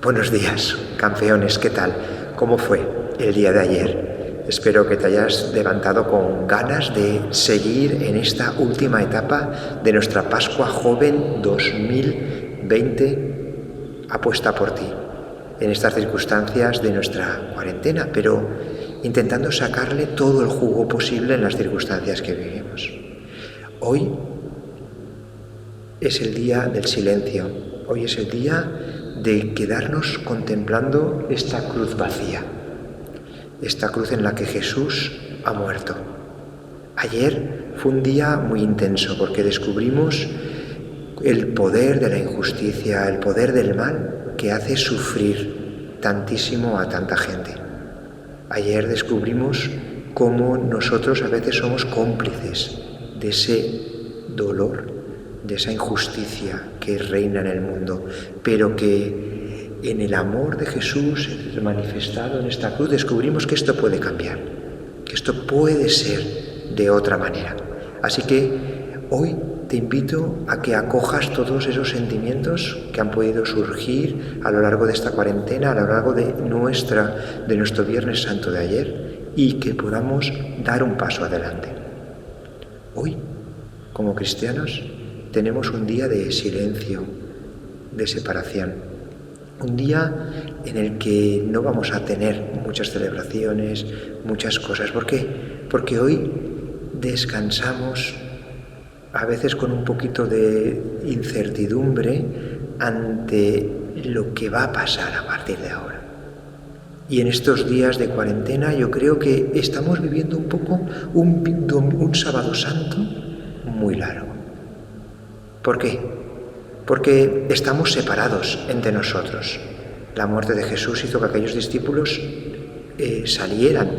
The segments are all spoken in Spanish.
Buenos días, campeones, ¿qué tal? ¿Cómo fue el día de ayer? Espero que te hayas levantado con ganas de seguir en esta última etapa de nuestra Pascua Joven 2020 apuesta por ti, en estas circunstancias de nuestra cuarentena, pero intentando sacarle todo el jugo posible en las circunstancias que vivimos. Hoy es el día del silencio, hoy es el día de quedarnos contemplando esta cruz vacía, esta cruz en la que Jesús ha muerto. Ayer fue un día muy intenso porque descubrimos el poder de la injusticia, el poder del mal que hace sufrir tantísimo a tanta gente. Ayer descubrimos cómo nosotros a veces somos cómplices de ese dolor, de esa injusticia que reina en el mundo, pero que en el amor de Jesús manifestado en esta cruz descubrimos que esto puede cambiar, que esto puede ser de otra manera. Así que hoy te invito a que acojas todos esos sentimientos que han podido surgir a lo largo de esta cuarentena, a lo largo de nuestro Viernes Santo de ayer, y que podamos dar un paso adelante. Hoy, como cristianos, tenemos un día de silencio, de separación, un día en el que no vamos a tener muchas celebraciones, muchas cosas. ¿Por qué? Porque hoy descansamos, a veces con un poquito de incertidumbre ante lo que va a pasar a partir de ahora. Y en estos días de cuarentena yo creo que estamos viviendo un poco un sábado santo muy largo. ¿Por qué? Porque estamos separados entre nosotros. La muerte de Jesús hizo que aquellos discípulos salieran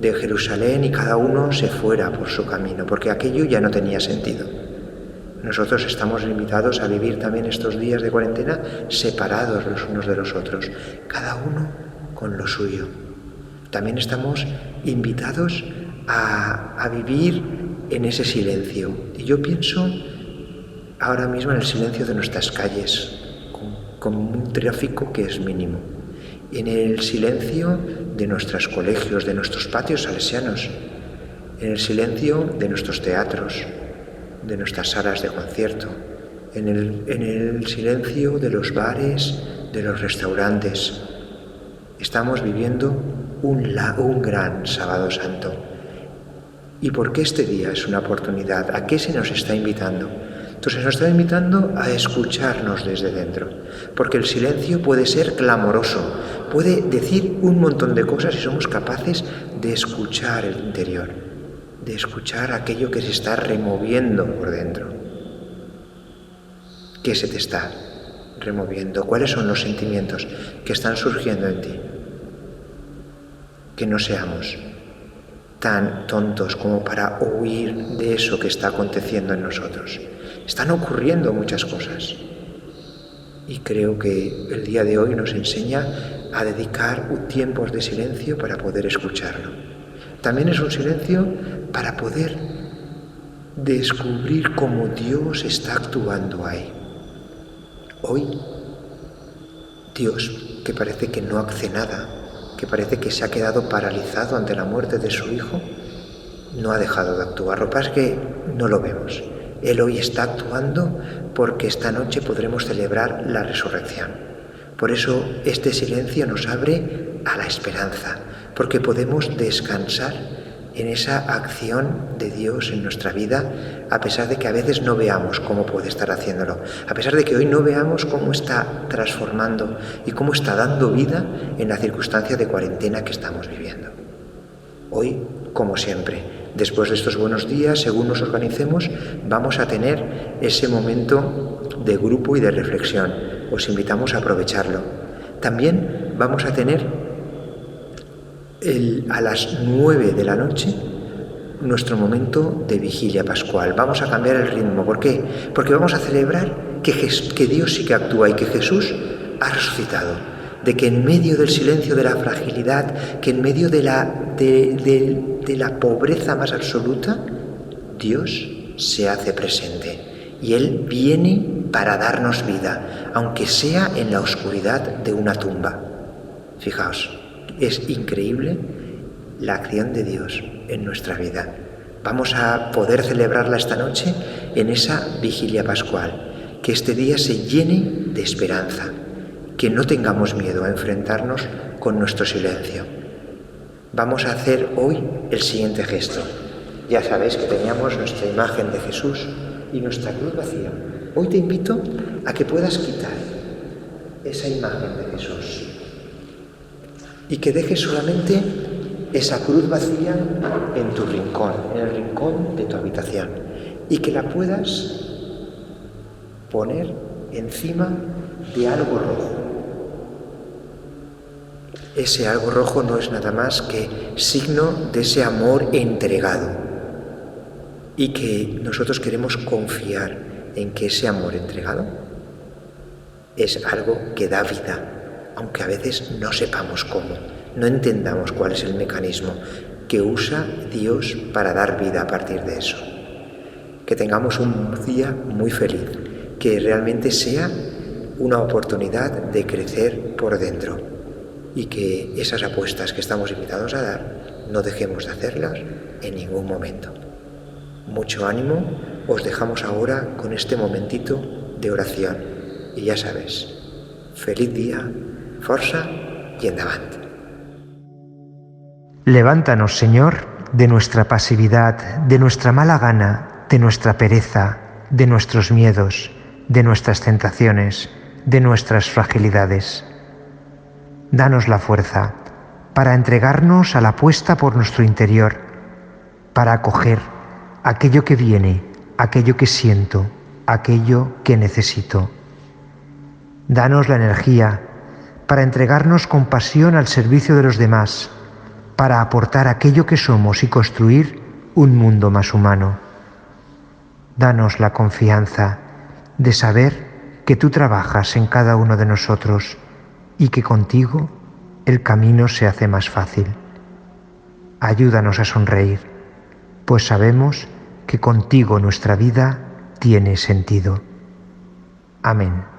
de Jerusalén y cada uno se fuera por su camino, porque aquello ya no tenía sentido. Nosotros estamos invitados a vivir también estos días de cuarentena separados los unos de los otros, cada uno con lo suyo. También estamos invitados a vivir en ese silencio. Y yo pienso ahora mismo en el silencio de nuestras calles, con un tráfico que es mínimo, en el silencio de nuestros colegios, de nuestros patios salesianos, en el silencio de nuestros teatros, de nuestras salas de concierto, en el silencio de los bares, de los restaurantes. Estamos viviendo un gran Sábado Santo. ¿Y por qué este día es una oportunidad? ¿A qué se nos está invitando? Entonces nos está invitando a escucharnos desde dentro, porque el silencio puede ser clamoroso, puede decir un montón de cosas si somos capaces de escuchar el interior, de escuchar aquello que se está removiendo por dentro. ¿Qué se te está removiendo? ¿Cuáles son los sentimientos que están surgiendo en ti? Que no seamos tan tontos como para huir de eso que está aconteciendo en nosotros. Están ocurriendo muchas cosas y creo que el día de hoy nos enseña a dedicar tiempos de silencio para poder escucharlo. También es un silencio para poder descubrir cómo Dios está actuando ahí. Hoy, Dios, que parece que no hace nada, que parece que se ha quedado paralizado ante la muerte de su Hijo, no ha dejado de actuar. Lo que pasa es que no lo vemos. Él hoy está actuando porque esta noche podremos celebrar la resurrección. Por eso este silencio nos abre a la esperanza, porque podemos descansar en esa acción de Dios en nuestra vida, a pesar de que a veces no veamos cómo puede estar haciéndolo, a pesar de que hoy no veamos cómo está transformando y cómo está dando vida en la circunstancia de cuarentena que estamos viviendo. Hoy, como siempre, después de estos buenos días, según nos organicemos, vamos a tener ese momento de grupo y de reflexión. Os invitamos a aprovecharlo. También vamos a tener a las 9 de la noche nuestro momento de vigilia pascual. Vamos a cambiar el ritmo. ¿Por qué? Porque vamos a celebrar que Dios sí que actúa y que Jesús ha resucitado. De que en medio del silencio de la fragilidad, que en medio de la pobreza más absoluta, Dios se hace presente y Él viene para darnos vida, aunque sea en la oscuridad de una tumba. Fijaos, es increíble la acción de Dios en nuestra vida. Vamos a poder celebrarla esta noche en esa vigilia pascual, que este día se llene de esperanza, que no tengamos miedo a enfrentarnos con nuestro silencio. Vamos a hacer hoy el siguiente gesto. Ya sabéis que teníamos nuestra imagen de Jesús y nuestra cruz vacía. Hoy te invito a que puedas quitar esa imagen de Jesús y que dejes solamente esa cruz vacía en tu rincón, en el rincón de tu habitación, y que la puedas poner encima de algo rojo. Ese algo rojo no es nada más que signo de ese amor entregado, y que nosotros queremos confiar en que ese amor entregado es algo que da vida, aunque a veces no sepamos cómo, no entendamos cuál es el mecanismo que usa Dios para dar vida a partir de eso. Que tengamos un día muy feliz, que realmente sea una oportunidad de crecer por dentro y que esas apuestas que estamos invitados a dar no dejemos de hacerlas en ningún momento. Mucho ánimo, os dejamos ahora con este momentito de oración y ya sabes, feliz día, força y endavant. Levántanos, Señor, de nuestra pasividad, de nuestra mala gana, de nuestra pereza, de nuestros miedos, de nuestras tentaciones, de nuestras fragilidades. Danos la fuerza para entregarnos a la apuesta por nuestro interior, para acoger aquello que viene, aquello que siento, aquello que necesito. Danos la energía para entregarnos con pasión al servicio de los demás, para aportar aquello que somos y construir un mundo más humano. Danos la confianza de saber que tú trabajas en cada uno de nosotros y que contigo el camino se hace más fácil. Ayúdanos a sonreír, pues sabemos que contigo nuestra vida tiene sentido. Amén.